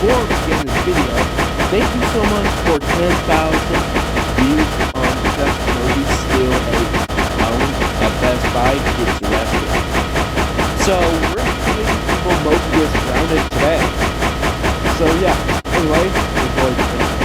before we begin this video, thank you so much for 10,000 views on Just Moby steal a phone at Best Buy gets arrested. So we're seeing people Moby gets grounded today. So yeah, anyway, enjoy the video.